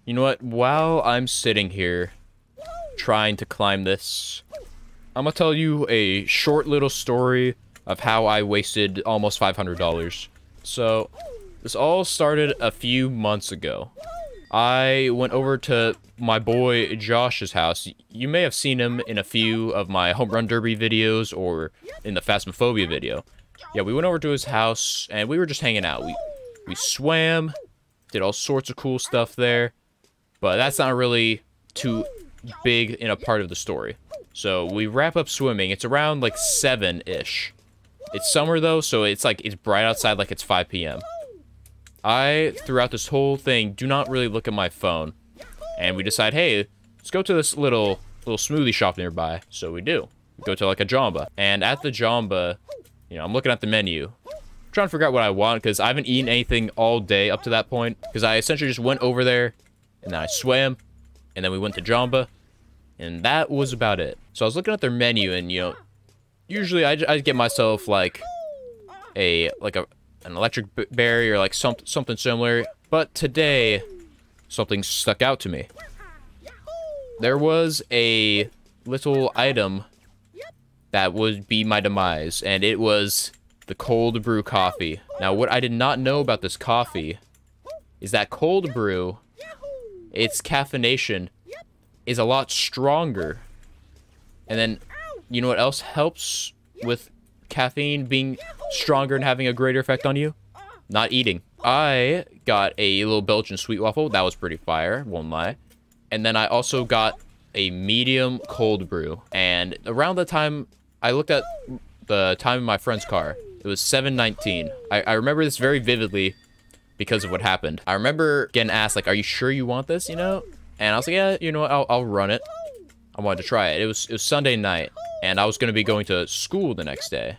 You know what? While I'm sitting here trying to climb this, I'm gonna tell you a short little story of how I wasted almost $500. So, this all started a few months ago. I went over to my boy Josh's house. You may have seen him in a few of my home run derby videos or in the Phasmophobia video. Yeah, we went over to his house and we were just hanging out. We swam, did all sorts of cool stuff there, but that's not really too big in a part of the story. So we wrap up swimming. It's around like 7-ish. It's summer though, so it's bright outside, like it's 5 p.m. I, throughout this whole thing, do not really look at my phone. And we decide, hey, let's go to this little smoothie shop nearby. So we do. We go to like a Jamba. And at the Jamba, you know, I'm looking at the menu. I'm trying to figure out what I want, because I haven't eaten anything all day up to that point. Because I essentially just went over there, and then I swam, and then we went to Jamba. And that was about it. So I was looking at their menu, and, you know, usually I get myself like an electric berry or like something similar, but today something stuck out to me. There was a little item that would be my demise, and it was the cold brew coffee. Now, what I did not know about this coffee is that cold brew, its caffeination is a lot stronger. And then, you know what else helps with caffeine being stronger and having a greater effect on you? Not eating. I got a little Belgian sweet waffle. That was pretty fire, won't lie. And then I also got a medium cold brew. And around the time, I looked at the time in my friend's car. It was 7:19. I remember this very vividly because of what happened. I remember getting asked, like, are you sure you want this, you know? And I was like, yeah, you know what, I'll run it. I wanted to try it. It was Sunday night, and I was going to be going to school the next day.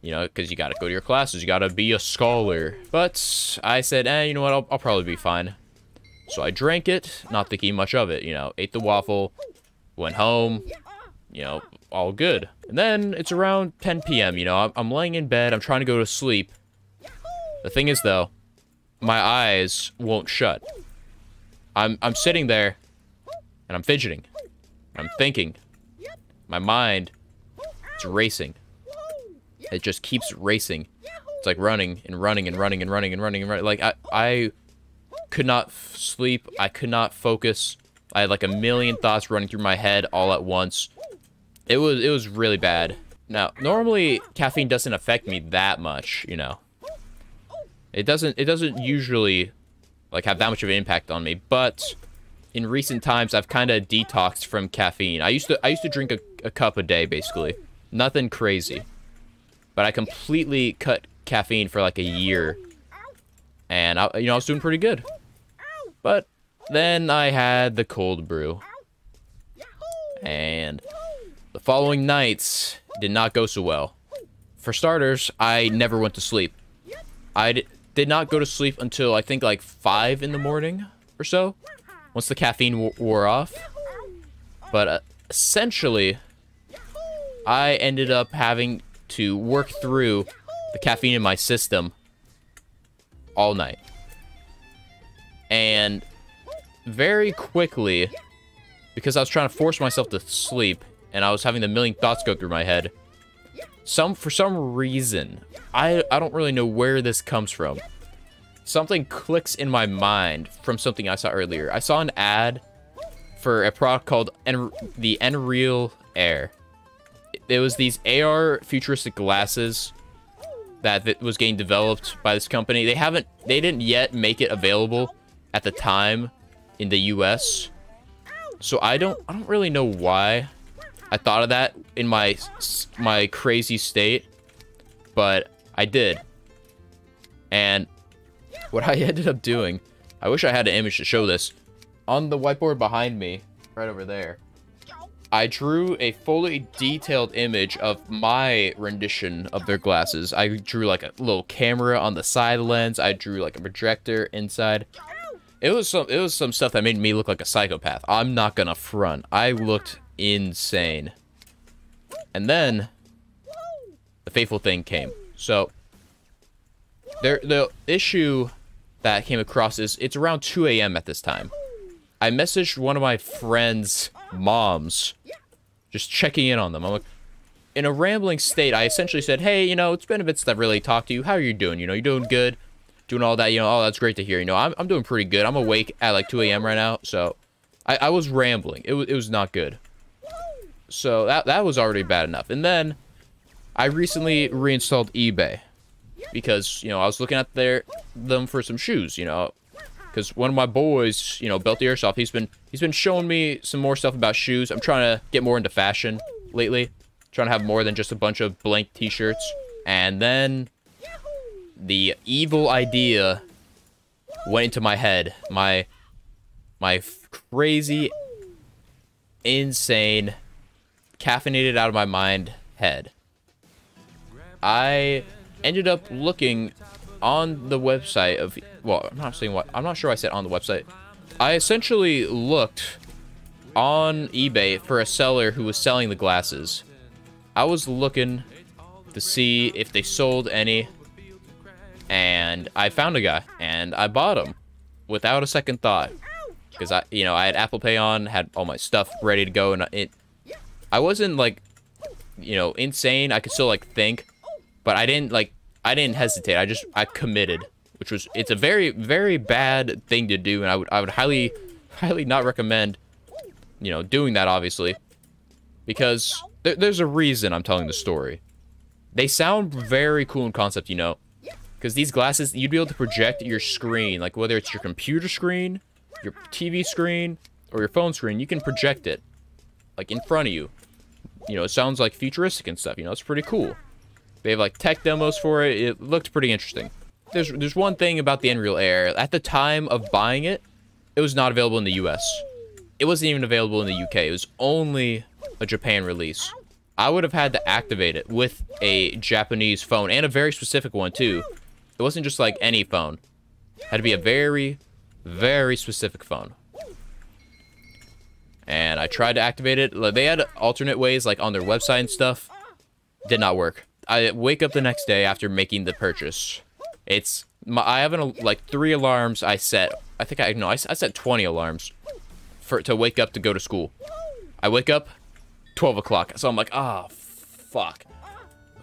You know, because you got to go to your classes. You got to be a scholar. But I said, you know what, I'll probably be fine. So I drank it, not thinking much of it, you know. Ate the waffle, went home, you know, all good. And then it's around 10 p.m., you know. I'm laying in bed. I'm trying to go to sleep. The thing is, though, my eyes won't shut. I'm sitting there, and I'm fidgeting. I'm thinking. My mind is racing. It just keeps racing. It's like running and running and running and running and running and running. Like, I could not sleep. I could not focus. I had like a million thoughts running through my head all at once. It was really bad. Now, normally caffeine doesn't affect me that much, you know. It doesn't usually like have that much of an impact on me, but in recent times I've kind of detoxed from caffeine. I used to drink a cup a day basically. Nothing crazy. But I completely cut caffeine for like a year. And I was doing pretty good. But then I had the cold brew. And the following nights did not go so well. For starters, I never went to sleep. I did not go to sleep until I think like 5 in the morning or so. Once the caffeine wore off. But essentially, I ended up having to work through the caffeine in my system all night. And very quickly, because I was trying to force myself to sleep, and I was having a million thoughts go through my head, for some reason, I don't really know where this comes from. Something clicks in my mind from something I saw earlier. I saw an ad for a product called the nreal Air. It was these AR futuristic glasses that was getting developed by this company. They didn't yet make it available at the time in the US. So I don't really know why I thought of that in my crazy state, but I did. And what I ended up doing, I wish I had an image to show this. On the whiteboard behind me, right over there, I drew a fully detailed image of my rendition of their glasses. I drew like a little camera on the side lens. I drew like a projector inside. It was some stuff that made me look like a psychopath. I'm not gonna front. I looked insane. And then the fateful thing came. So the issue that I came across is it's around 2 a.m. at this time. I messaged one of my friends' moms, just checking in on them. I'm like, in a rambling state, I essentially said, hey, you know, it's been a bit since I've really talked to you. How are you doing? You know, you doing good? Doing all that, you know, oh, that's great to hear. You know, I'm doing pretty good. I'm awake at like 2 a.m. right now, so I was rambling. It was not good. So that was already bad enough. And then I recently reinstalled eBay because, you know, I was looking at them for some shoes, you know, because one of my boys, you know, Built the Airsoft, he's been showing me some more stuff about shoes. I'm trying to get more into fashion lately. Trying to have more than just a bunch of blank t-shirts. And then the evil idea went into my head. My crazy, insane, caffeinated out of my mind head. I ended up looking on the website of, well, I'm not sure I said on the website. I essentially looked on eBay for a seller who was selling the glasses. I was looking to see if they sold any, and I found a guy, and I bought him without a second thought, because I had Apple Pay on, had all my stuff ready to go, and I wasn't like, you know, insane. I could still like think, but I didn't hesitate. I committed, it's a very, very bad thing to do, and I would highly not recommend, you know, doing that, obviously, because there's a reason I'm telling the story. They sound very cool in concept, you know, because these glasses, you'd be able to project your screen, like whether it's your computer screen, your TV screen, or your phone screen, you can project it, like in front of you. You know, it sounds like futuristic and stuff, you know, it's pretty cool. They have like tech demos for it. It looked pretty interesting. There's one thing about the nreal Air. At the time of buying it, it was not available in the US. It wasn't even available in the UK. It was only a Japan release. I would have had to activate it with a Japanese phone, and a very specific one too. It wasn't just like any phone. It had to be a very, very specific phone. And I tried to activate it. They had alternate ways, like on their website and stuff. Did not work. I wake up the next day after making the purchase. I have like 3 alarms I set. I think I set 20 alarms to wake up to go to school. I wake up 12 o'clock. So I'm like, ah, fuck.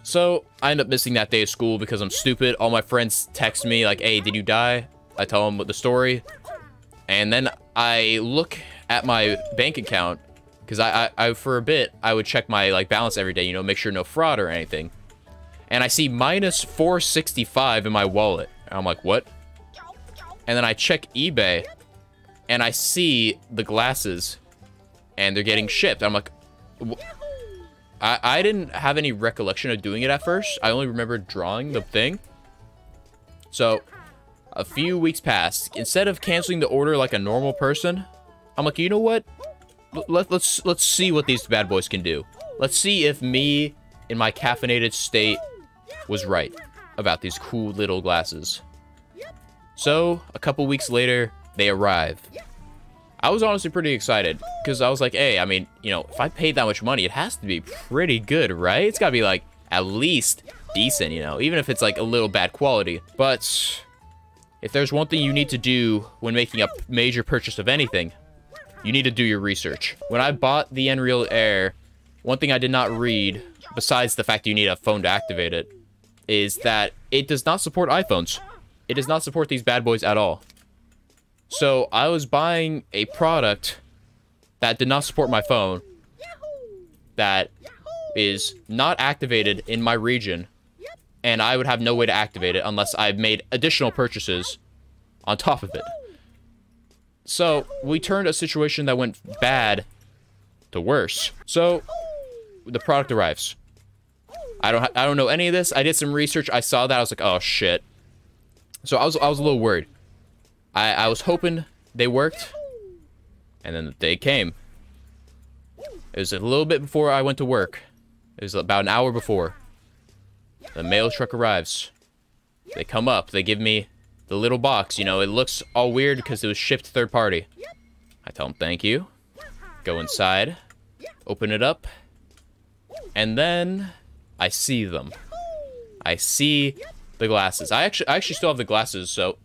So I end up missing that day of school because I'm stupid. All my friends text me like, hey, did you die? I tell them the story. And then I look at my bank account because I for a bit, I would check my like balance every day, you know, make sure no fraud or anything. And I see minus 465 in my wallet. And I'm like, what? And then I check eBay and I see the glasses and they're getting shipped. I'm like, I didn't have any recollection of doing it at first. I only remember drawing the thing. So a few weeks passed. Instead of canceling the order like a normal person, I'm like, you know what? Let's see what these bad boys can do. Let's see if me in my caffeinated state was right about these cool little glasses. So a couple weeks later, they arrive. I was honestly pretty excited because I was like, hey, I mean, you know, if I paid that much money, it has to be pretty good, right? It's gotta be like at least decent, you know, even if it's like a little bad quality. But if there's one thing you need to do when making a major purchase of anything, you need to do your research. When I bought the nreal Air, one thing I did not read, besides the fact that you need a phone to activate it, is that it does not support iPhones. It does not support these bad boys at all. So I was buying a product that did not support my phone, that is not activated in my region, and I would have no way to activate it unless I made additional purchases on top of it. So we turned a situation that went bad to worse. So the product arrives. I don't know any of this. I did some research. I saw that. I was like, oh shit. So I was a little worried. I was hoping they worked, and then the day came. It was a little bit before I went to work. It was about an hour before. The mail truck arrives. They come up. They give me the little box. You know, it looks all weird because it was shipped third party. I tell them thank you. Go inside. Open it up. And then I see them. I see the glasses. I actually still have the glasses, so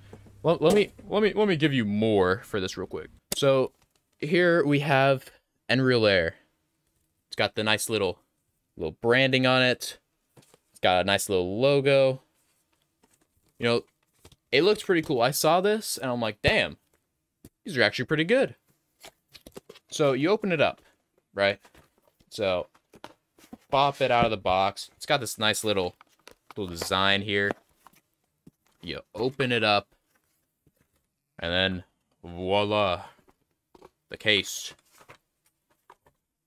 let me give you more for this real quick. So here we have nreal Air. It's got the nice little branding on it. It's got a nice little logo. You know, it looks pretty cool. I saw this and I'm like, damn, these are actually pretty good. So you open it up, right? So pop it out of the box. It's got this nice little design here. You open it up, and then voila, the case.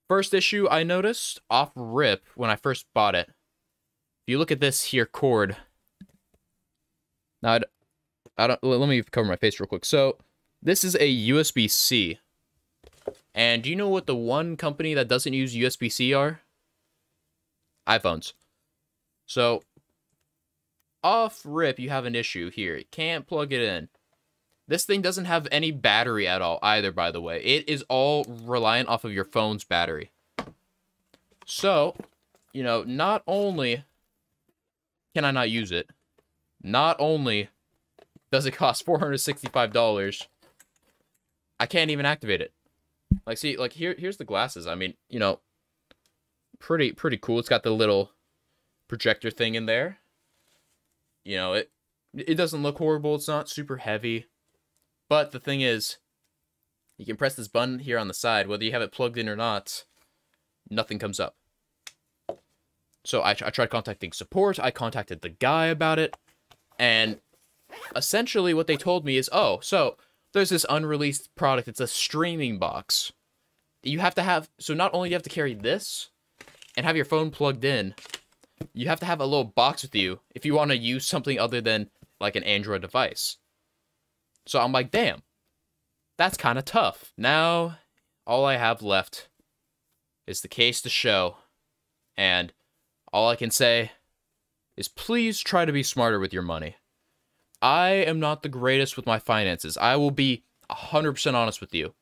First issue I noticed off rip when I first bought it. If you look at this here cord. Now I don't. Let me cover my face real quick. So this is a USB-C. And do you know what the one company that doesn't use USB-C are? iPhones. So, off rip, you have an issue here. You can't plug it in. This thing doesn't have any battery at all either, by the way. It is all reliant off of your phone's battery. So, you know, not only can I not use it, not only does it cost $465, I can't even activate it. Like, see, like, here's the glasses. I mean, you know, pretty cool. It's got the little projector thing in there. You know, it doesn't look horrible. It's not super heavy. But the thing is, you can press this button here on the side. Whether you have it plugged in or not, nothing comes up. So I tried contacting support. I contacted the guy about it. And essentially what they told me is, oh, so there's this unreleased product. It's a streaming box. You have to have, so not only do you have to carry this and have your phone plugged in, you have to have a little box with you if you want to use something other than like an Android device. So I'm like, damn, that's kind of tough. Now, all I have left is the case to show. And all I can say is please try to be smarter with your money. I am not the greatest with my finances. I will be 100% honest with you.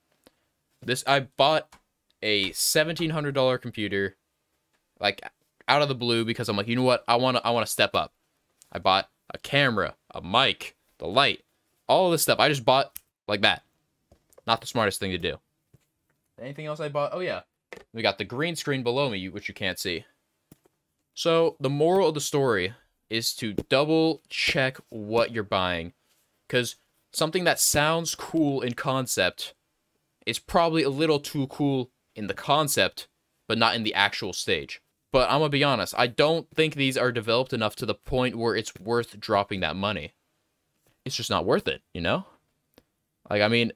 I bought a $1,700 computer, like, out of the blue because I'm like, you know what? I want to step up. I bought a camera, a mic, the light, all of this stuff. I just bought like that. Not the smartest thing to do. Anything else I bought? Oh, yeah. We got the green screen below me, which you can't see. So, the moral of the story is to double check what you're buying. Because something that sounds cool in concept is probably a little too cool in the concept, but not in the actual stage. But I'm gonna be honest, I don't think these are developed enough to the point where it's worth dropping that money. It's just not worth it, you know? Like, I mean,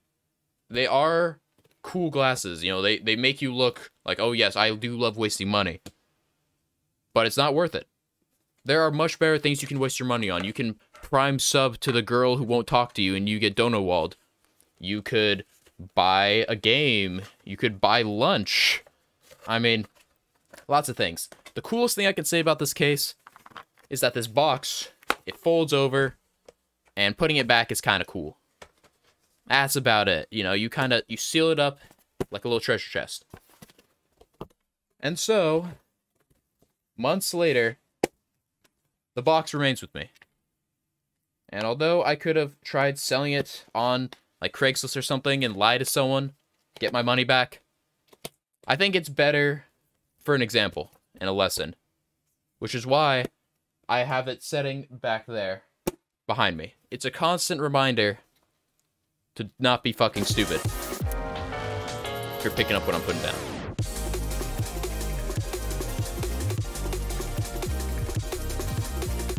they are cool glasses, you know, they make you look like, oh yes, I do love wasting money. But it's not worth it. There are much better things you can waste your money on. You can prime sub to the girl who won't talk to you and you get donowalled. You could buy a game. You could buy lunch. I mean, lots of things. The coolest thing I can say about this case is that this box, it folds over, and putting it back is kind of cool. That's about it. You know, you seal it up like a little treasure chest. And so, months later, the box remains with me. And although I could have tried selling it on like Craigslist or something and lie to someone, get my money back, I think it's better for an example and a lesson. Which is why I have it sitting back there behind me. It's a constant reminder to not be fucking stupid. If you're picking up what I'm putting down.